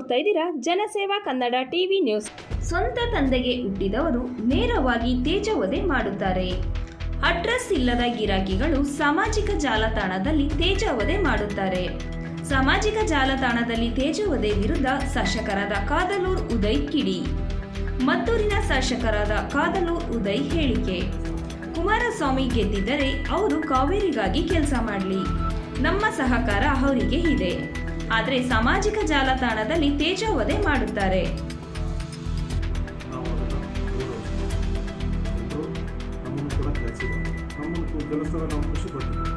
ನೋಡ್ತಾ ಇದ್ದೀರಾ ಜನಸೇವಾ ಕನ್ನಡ ಟಿವಿ ನ್ಯೂಸ್. ಸ್ವಂತ ತಂದೆಗೆ ಹುಟ್ಟಿದವರು ನೇರವಾಗಿ ತೇಜವಧೆ ಮಾಡುತ್ತಾರೆ. ಅಡ್ರೆಸ್ ಇಲ್ಲದ ಗಿರಾಕಿಗಳು ಸಾಮಾಜಿಕ ಜಾಲತಾಣದಲ್ಲಿ ತೇಜವಧೆ ಮಾಡುತ್ತಾರೆ. ಸಾಮಾಜಿಕ ಜಾಲತಾಣದಲ್ಲಿ ತೇಜವಧೆ ವಿರುದ್ಧ ಶಾಸಕರಾದ ಕಾದಲೂರು ಉದಯ್ ಕಿಡಿ. ಮದ್ದೂರಿನ ಶಾಸಕರಾದ ಕಾದಲೂರು ಉದಯ್ ಹೇಳಿಕೆ: ಕುಮಾರಸ್ವಾಮಿ ಗೆದ್ದಿದ್ದರೆ ಅವರು ಕಾವೇರಿಗಾಗಿ ಕೆಲಸ ಮಾಡಲಿ, ನಮ್ಮ ಸಹಕಾರ ಅವರಿಗೆ ಇದೆ. ಆದರೆ ಸಾಮಾಜಿಕ ಜಾಲತಾಣದಲ್ಲಿ ತೇಜವಧೆ ಮಾಡುತ್ತಾರೆ. ಕೆಲಸದ ನಾವು ಖುಷಿ ಪಡ್ತೀವಿ.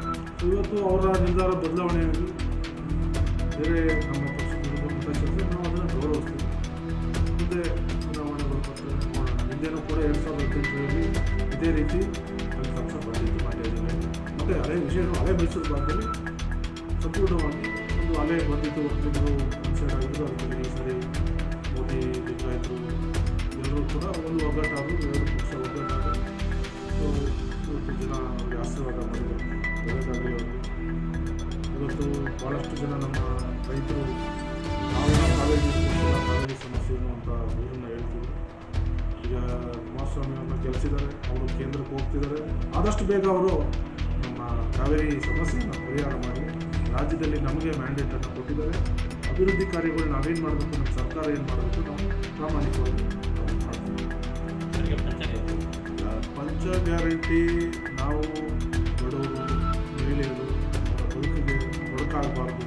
ಇವತ್ತು ಅವರ ನಿರ್ಧಾರ ಬದಲಾವಣೆಯಾಗಿ ಬೇರೆ ನಮ್ಮ ಪಕ್ಷದ ನಾವು ಅದನ್ನು ಗೌರವಿಸ್ತೀವಿ. ಮುಂದೆ ಚುನಾವಣೆ ಬರ್ತಾರೆ ನೋಡೋಣ. ಹಿಂದೆನೂ ಕೂಡ 2018ರಲ್ಲಿ ಇದೇ ರೀತಿ ಫಲಿತಾಂಶ ಬಂದಿತ್ತು ಮಂಡ್ಯದಲ್ಲಿ. ಮತ್ತು ಹಳೆ ಮೈಸೂರು ಭಾಗದಲ್ಲಿ ಸಂಪೂರ್ಣವಾಗಿ ಒಂದು ಅಲೆ ಬಂದಿತ್ತು. ಒಬ್ಬರು ಸೈಡ್ ಆಗಿದ್ದು ಅದಕ್ಕೆ ಈ ಸರಿ ಮೋದಿ ಲಿಂಗಾಯತರು ಎಲ್ಲರೂ ಕೂಡ ಒಂದು ಒಗ್ಗಟ್ಟಾದರು, ಎರಡು ಪಕ್ಷ ಒಗ್ಗಟ್ಟಾದರು. ಇವತ್ತು ಜನ ಅವರಿಗೆ ಆಶೀರ್ವಾದ ಮಾಡಿದರು, ಒಳ್ಳೆಯದಾಗಲಿ ಅವರಿಗೆ. ಇವತ್ತು ಭಾಳಷ್ಟು ಜನ ನಮ್ಮ ರೈತರು ನಾವೇನೋ ಕಾವೇರಿ ಸಮಸ್ಯೆ ಏನು ಅಂತ ಊರನ್ನು ಹೇಳ್ತೀವಿ. ಈಗ ಕುಮಾರಸ್ವಾಮಿಯನ್ನು ಗೆಲ್ಲಿಸಿದ್ದಾರೆ, ಅವರು ಕೇಂದ್ರಕ್ಕೆ ಹೋಗ್ತಿದ್ದಾರೆ. ಆದಷ್ಟು ಬೇಗ ಅವರು ನಮ್ಮ ಕಾವೇರಿ ಸಮಸ್ಯೆಯನ್ನು ಪರಿಹಾರ ಮಾಡಿ ರಾಜ್ಯದಲ್ಲಿ ನಮಗೆ ಮ್ಯಾಂಡೇಟನ್ನು ಕೊಟ್ಟಿದ್ದಾರೆ. ಅಭಿವೃದ್ಧಿ ಕಾರ್ಯಗಳು ನಾವೇನು ಮಾಡಬೇಕು, ನಮ್ಮ ಸರ್ಕಾರ ಏನು ಮಾಡಬೇಕು, ನಾವು ಪ್ರಾಮಾಣಿಕವಾಗಿ ಮಾಡ್ತೀವಿ. ಪಂಚ ಗ್ಯಾರಂಟಿ ನಾವು ಬಡವರು, ಮಹಿಳೆಯರು ಬದುಕಿಗೆ ಬದುಕಾಗಬಾರ್ದು,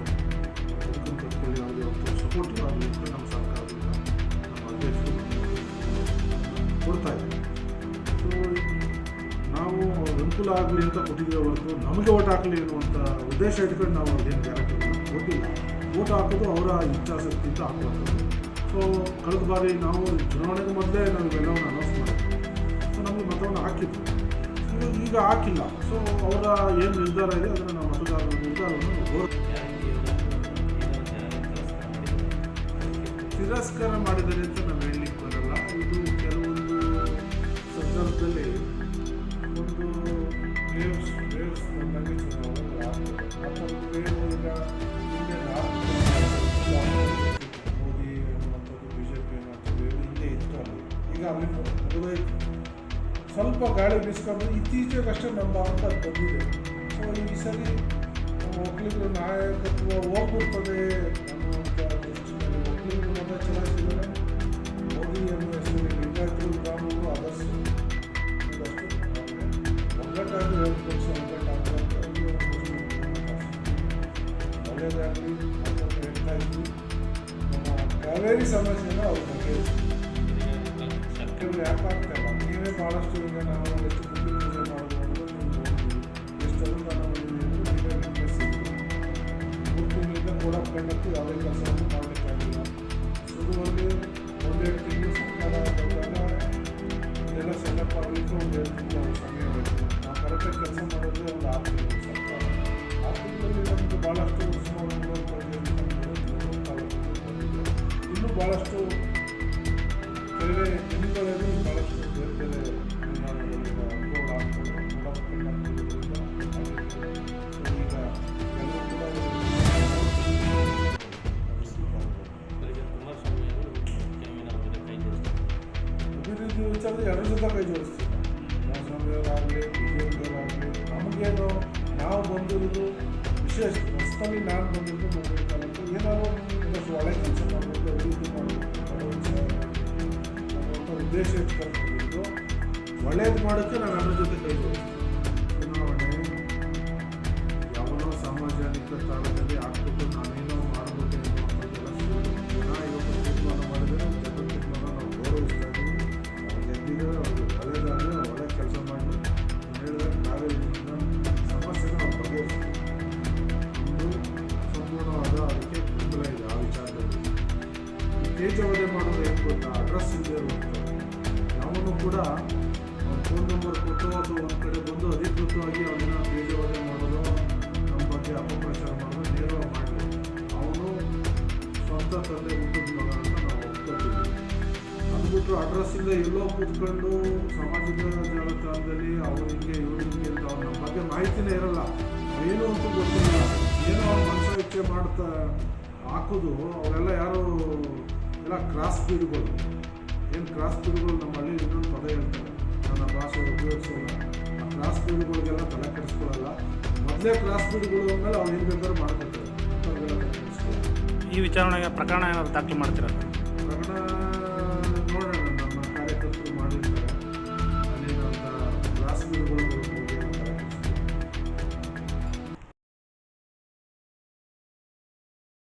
ಬದುಕಿನ ಕಟ್ಟಲ್ಲಿ ಯಾವುದೇ ಒಂದು ಸಪೋರ್ಟಿವ್ ಆಗಲಿ ಅಂತ ನಮ್ಮ ಸರ್ಕಾರದಿಂದ ನಮ್ಮ ಅಧ್ಯಕ್ಷರು ಕೊಡ್ತಾ ಇದ್ದಾರೆ. ಸೊ ನಾವು ಅನುಕೂಲ ಆಗಲಿ ಅಂತ ಕೊಟ್ಟಿದ್ದೇವೆ ಹೊರತು ನಮಗೆ ಓಟ್ ಹಾಕಲಿ ಅನ್ನುವಂಥ ಉದ್ದೇಶ ಇಟ್ಕೊಂಡು ನಾವು ಅದೇನು ಗ್ಯಾರಂಟಿಗಳನ್ನು ಕೊಟ್ಟಿಲ್ಲ. ಓಟ್ ಹಾಕೋದು ಅವರ ಇಚ್ಛಾಶಕ್ತಿ ಅಂತ ಹಾಕುವಂಥದ್ದು. ಸೊ ಕಳೆದ ಬಾರಿ ನಾವು ಚುನಾವಣೆಗೆ ಮೊದಲೇ ನಾವು ಇವೆಲ್ಲವನ್ನು ಅನೌನ್ಸ್ ಮಾಡಿದ್ವಿ. ಸೊ ನಮಗೆ ಮತವನ್ನು ಹಾಕಿದ್ವಿ, ಈಗ ಹಾಕಿಲ್ಲ. ಸೊ ಅವರ ಏನು ನಿರ್ಧಾರ ಇದೆ ಅದನ್ನು ನಾವು ಮತದಾರರ ನಿರ್ಧಾರವನ್ನು ತಿರಸ್ಕಾರ ಮಾಡಿದ್ದಾರೆ ಅಂತ ನಾವು ಹೇಳಲಿಕ್ಕೆ ಬರಲ್ಲ. ಇದು ಕೆಲವೊಂದು ಸಂದರ್ಭದಲ್ಲಿ ಒಂದು ವೇವ್ಸ್ ಬಂದಂಗೆ ಚುನಾವಣೆ ಆಗ್ತದೆ. ಈಗ ಹಿಂದೆ ಮೋದಿ ಅನ್ನುವಂಥದ್ದು, BJP ಅನ್ನುವಂಥದ್ದು ಹಿಂದೆ ಇತ್ತು. ಅಲ್ಲಿ ಈಗ ಅಲ್ಲಿ ಮುಗಿದೋಯ್ತು. ಸ್ವಲ್ಪ ಗಾಳಿ ಬೀಸ್ಕೊಂಡು ಇತ್ತೀಚೆಗಷ್ಟೇ ನಮ್ಮ ಅಂತ ಬಂದಿದೆ. ಸೊ ಈ ಸರಿ ನಮ್ಮ ಒಕ್ಕಲಿಗರ ನಾಯಕತ್ವ ಹೋಗ್ಬಿಡ್ತದೆ ಅನ್ನುವಂಥ ದೃಷ್ಟಿಯಲ್ಲಿ ಒಕ್ಕಲಿಗರು ಮತ ಚಲಾಯಿಸಿದ್ದಾರೆ. ಮೋದಿ ಅನ್ನುವ ಹೆಸರಲ್ಲಿ ಲಿಂಗಾಯತರು, ಗ್ರಾಮಗಳು ಆದರ್ಶ ಒಗ್ಗಟ್ಟಾಗಿ ಎರಡು ಪಕ್ಷ ಒಗ್ಗಟ್ಟಾಗುವಂಥ ಒಳ್ಳೆಯದಾಗಲಿ ಅಂತ ಹೇಳ್ತಾ ಇದ್ವಿ. ನಮ್ಮ ಕಾವೇರಿ ಸಮಸ್ಯೆನ ಅವ್ರ ಬಗ್ಗೆ ಯಾಕಾಗ್ತಾ ಇಲ್ಲ. ನೀವೇ ಭಾಳಷ್ಟು ಈಗ ನಾವು ಎಷ್ಟು ಬುದ್ಧಿ ಪೂಜೆ ಮಾಡಬಹುದು, ಎಷ್ಟೆಲ್ಲ ನೀವೇ ನಿರ್ಮಿಸಿದ್ವಿ. 3 ತಿಂಗಳಿಂದ ಕೂಡ ಕಂಡಕ್ಟು ಯಾವುದೇ ಕೆಲಸವನ್ನು ಮಾಡಲಿಕ್ಕಾಗಿಲ್ಲ. ಶುರುವಲ್ಲಿ 1-2 ತಿಂಗಳು ಸರ್ಕಾರ ಬಂದಾಗ ಇದೆಲ್ಲ ಸೆಟಪ್ ಆಗಲಿಕ್ಕೆ 1-2 ತಿಂಗಳು ಸಮಯ ಬೇಕು. ನಾವು ಕರೆಕ್ಟಾಗಿ ಕೆಲಸ ಮಾಡಿದ್ರೆ ಒಂದು 6 ತಿಂಗಳು ಸರ್ಕಾರ. 6 ತಿಂಗಳಲ್ಲಿ ನಮಗೆ ಭಾಳಷ್ಟು ಇನ್ನೂ ಭಾಳಷ್ಟು ಬೇರೆ ದಿನಗಳಲ್ಲಿ ಭಾಳಷ್ಟು ಬೇರೆ ಬೇರೆ ನಿರ್ಮಾಣಗಳಿಗೆ ಅನುಕೂಲ ಆಗ್ತದೆ. ಈಗ ಎಲ್ಲರೂ ಕೂಡ ಅಭಿವೃದ್ಧಿ ವಿಚಾರದಲ್ಲಿ ಎಲ್ಲರ ಜೊತೆ ಕೈ ಜೋಡಿಸ್ತೀವಿ. ಕುಮಾರಸ್ವಾಮಿಯವರಾಗಲಿ, BJPಯವರಾಗಲಿ, ನಮಗೇನು ನಾವು ಬಂದಿರೋದು ವಿಶೇಷ ಹೊಸದಲ್ಲಿ ನಾನು ಬಂದಿದ್ದು ಮೊದಲ ಕಾಲಕ್ಕೆ ಏನಾದ್ರು ಒಂದಷ್ಟು ಒಳ್ಳೆ ಕೆಲಸ ಮಾಡಬೇಕು, ಅಭಿವೃದ್ಧಿ ಮಾಡಬೇಕು ಉದ್ದೇಶ ಇಟ್ಕೊಂಡಿದ್ದು ಒಳ್ಳೇದು ಮಾಡೋಕ್ಕೆ ನಾನು ಅದ್ರ ಜೊತೆ ಕೈ ಜೋಡಿಸ್ತೀನಿ. ಚುನಾವಣೆ ಯಾವನೋ ಸಾಮಾಜಿಕ ತಾಣದಲ್ಲಿ ಹಾಕ್ಬಿಟ್ಟು ನಾನೇನೋ ಮಾಡಬೇಕು ಅನ್ನುವಂಥದ್ದೆಲ್ಲ ಜನ ಇವತ್ತು ತೀರ್ಮಾನ ಮಾಡಿದರೆ ಜನರ ತೀರ್ಮಾನ ನಾವು ಗೌರವಿಸ್ತಾ ಇದ್ದೀವಿ. ಅವ್ರು ಗೆದ್ದಿದ್ದಾರೆ, ಅವ್ರಿಗೆ ಒಳ್ಳೆಯದಾಗಲಿ, ಒಳ್ಳೆ ಕೆಲಸ ಮಾಡಿ ಹೇಳಿದ್ರೆ ಕಾವೇರಿ ಸಮಸ್ಯೆನ ನಾವು ಬಗೆಹರಿಸ್ತೀವಿ. ಒಂದು ಸಂಪೂರ್ಣವಾದ ಅದಕ್ಕೆ ಬೆಂಬಲ ಇದೆ ಆ ವಿಚಾರದಲ್ಲಿ. ಈ ತೇಜವಧೆ ಮಾಡೋದು ಏನು ಗೊತ್ತಾ, ಅಡ್ರೆಸ್ ಇಲ್ಲದೆ ಇರುವಂಥದ್ದು. ಅವನು ಕೂಡ ಫೋನ್ ನಂಬರ್ ಕೊಟ್ಟು ಅದು ಒಂದು ಕಡೆ ಬಂದು ಅಧಿಕೃತವಾಗಿ ಅವನ್ನ ತೇಜವಧೆ ಮಾಡೋದು, ನಮ್ಮ ಬಗ್ಗೆ ಅಪಪ್ರಚಾರ ಮಾಡೋದು ನೇರವಾಗಿ ಮಾಡಲಿ. ಅವನು ಸ್ವಂತ ತಂದೆ ಹುಟ್ಟಿದ ಮಗ ಅಂತ ನಾವು ಒಪ್ಕೊತೀವಿ. ಅಂದ್ಬಿಟ್ಟು ಅಡ್ರೆಸ್ಸಿಂದ ಎಲ್ಲೋ ಕೂತ್ಕೊಂಡು ಸಾಮಾಜಿಕ ಜಾಲತಾಣದಲ್ಲಿ ಅವನಿಗೆ ಇವನಿಗೆ ಅಂತ ಅವ್ರು ನಮ್ಮ ಬಗ್ಗೆ ಮಾಹಿತಿನೇ ಇರಲ್ಲ, ಏನು ಅಂತ ಗೊತ್ತಿಲ್ಲ, ಏನೋ ಅವ್ರ ಮನಸ ಇಚ್ಛೆ ಮಾಡ್ತಾ ಹಾಕೋದು. ಅವರೆಲ್ಲ ಯಾರು ಎಲ್ಲ ಕ್ರಾಸ್ ಬ್ರೀಡ್ಗಳು. ಏನು ಕ್ರಾಸ್ ಬ್ರೀಡ್ಗಳು ನಮ್ಮ ಹಳ್ಳಿ ಇನ್ನೊಂದು ಪದ ಹೇಳ್ತಾರೆ, ನನ್ನ ಭಾಷೆ ಉಪಯೋಗಿಸೋಲ್ಲ. ಆ ಕ್ರಾಸ್ ಬ್ರೀಡ್ಗಳಿಗೆಲ್ಲ ತಲೆ ಕೆಡಿಸ್ಕೊಳ್ಳಲ್ಲ. ಮೊದಲೇ ಕ್ರಾಸ್ ಬ್ರೀಡ್ಗಳು ಅಂದಮೇಲೆ ಅವ್ರು ಏನು ಬೇಕಾದ್ರೂ ಮಾಡ್ಕೊಳ್ತಾರೆ. ಈ ವಿಚಾರಣೆಗೆ ಪ್ರಕರಣ ಏನಾದ್ರು ದಾಖಲು ಮಾಡ್ತೀರಾ?